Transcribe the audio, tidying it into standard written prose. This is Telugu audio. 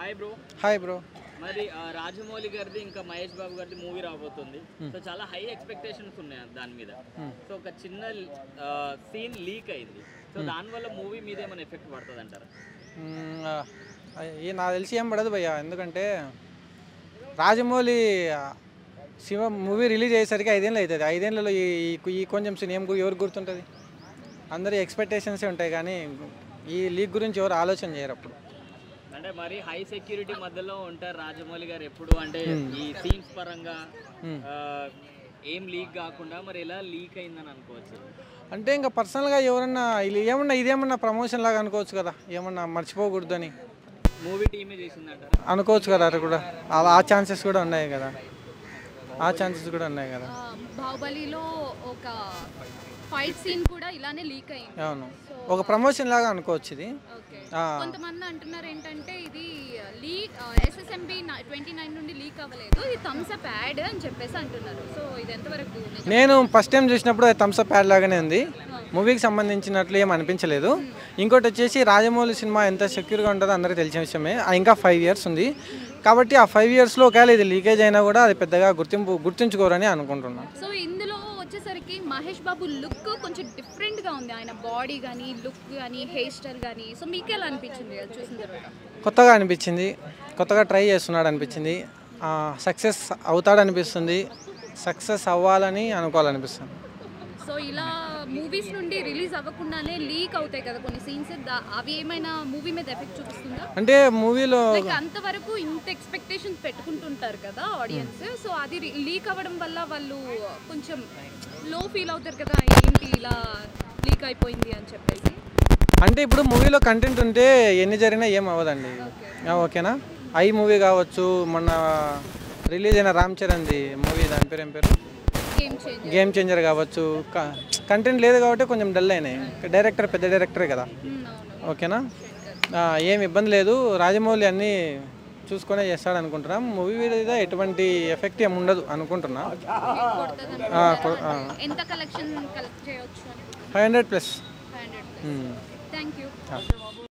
Hi bro. Hi bro. మరి రాజమౌళి గారిది ఇంకా మహేష్ బాబు గారిది మూవీ రాబోతుంది. సో చాలా హై ఎక్స్పెక్టేషన్స్ ఉన్నాయి దాని మీద. సో ఒక చిన్న సీన్ లీక్ అయింది. సో దానివల్ల మూవీ మీద ఏమైనా ఎఫెక్ట్ పడుతుంది అంటారా? నాకు తెలిసి ఏం పడదు భయ్య, ఎందుకంటే రాజమౌళి శివ మూవీ రిలీజ్ అయ్యేసరికి 5 ఏళ్ళు అవుతుంది. 5 ఏళ్ళలో ఈ కొంచెం సీన్ ఎవరికి గుర్తుంటుంది? అందరి ఎక్స్పెక్టేషన్సే ఉంటాయి, కానీ ఈ లీక్ గురించి ఎవరు ఆలోచన చేయరు. అప్పుడు అంటే మరి హై సెక్యూరిటీ మధ్యలో ఉంటారు రాజమౌళి గారు ఎప్పుడు, అంటే ఈ సీన్స్ పరంగా ఏం లీక్ కాకుండా మరి ఎలా లీక్ అయిందని అనుకోవచ్చు? అంటే ఇంకా పర్సనల్గా ఎవరన్నా ఇదేమన్నా ప్రమోషన్ లాగా అనుకోవచ్చు కదా, ఏమన్నా మర్చిపోకూడదని మూవీ టీమే చేసిందంటారు అనుకోవచ్చు కదా. అది కూడా ఆ ఛాన్సెస్ కూడా ఉన్నాయి కదా, బాహుబలిలో ఒక ఫైట్ సీన్ కూడా ఇలానే లీక్ అయింది. అవును, ఒక ప్రమోషన్ లాగా అనుకోవచ్చు ఇది. కొంతమంది అంటున్నారు ఏంటంటే ఇది లీక్ SSMB 29 నుండి లీక్ అవ్వలేదు, ఇది థమ్స్ అప్ యాడ్ అని చెప్పేసి అంటున్నారు. సో ఇది ఎంతవరకు? నేను ఫస్ట్ టైం చూసినప్పుడు థమ్స్ అప్ యాడ్ లాగానే ఉంది, మూవీకి సంబంధించినట్లు ఏం అనిపించలేదు. ఇంకోటి వచ్చేసి రాజమౌళి సినిమా ఎంత సెక్యూర్గా ఉంటుందో అందరికీ తెలిసిన విషయమే. ఇంకా 5 ఇయర్స్ ఉంది కాబట్టి ఆ 5 ఇయర్స్లో ఒకవేళ ఇది లీకేజ్ అయినా కూడా అది పెద్దగా గుర్తుంచుకోరని అనుకుంటున్నాను. సో ఇందులో వచ్చేసరికి మహేష్ బాబు లుక్ కొంచెం డిఫరెంట్గా ఉంది, ఆయన బాడీ కానీ లుక్ కానీ హెయిర్ స్టైల్ కానీ. సో మీకు ఎలా అనిపించింది అది చూసిన తర్వాత? కొత్తగా అనిపించింది, కొత్తగా ట్రై చేస్తున్నాడు అనిపించింది, సక్సెస్ అవుతాడనిపిస్తుంది, సక్సెస్ అవ్వాలని అనుకోవాలనిపిస్తుంది. సో ఇలా మూవీస్ నుండి రిలీజ్ అవ్వకుండానే లీక్ అవుతాయి కదా కొన్ని సీన్స్, అవి ఏమైనా మూవీ మీద ఎఫెక్ట్ చూపిస్తుందా? అంటే మూవీలో అంతవరకు ఇంత ఎక్స్పెక్టేషన్స్ పెట్టుకుంటుంటారు కదా ఆడియన్స్, సో అది లీక్ అవ్వడం వల్ల వాళ్ళు కొంచెం లో ఫీల్ అవుతారు కదా, ఏంటి ఇలా లీక్ అయిపోయింది అని చెప్పేసి. అంటే ఇప్పుడు మూవీలో కంటెంట్ ఉంటే ఎన్ని జరిగినా ఏం అవ్వదండి. ఓకేనా, ఐ మూవీ కావచ్చు, మొన్న రిలీజ్ అయిన రామ్ చరణ్ది మూవీ, దాని పేరు ఏం పేరు, గేమ్ చేంజర్ కావచ్చు, కంటెంట్ లేదు కాబట్టి కొంచెం డల్ అయినాయి. డైరెక్టర్ పెద్ద డైరెక్టరే కదా, ఓకేనా, ఏం ఇబ్బంది లేదు. రాజమౌళి అన్నీ చూసుకునే చేస్తాడు అనుకుంటున్నాం. మూవీ మీద ఎటువంటి ఎఫెక్ట్ ఏమి ఉండదు అనుకుంటున్నా. 500+. +500. Thank you.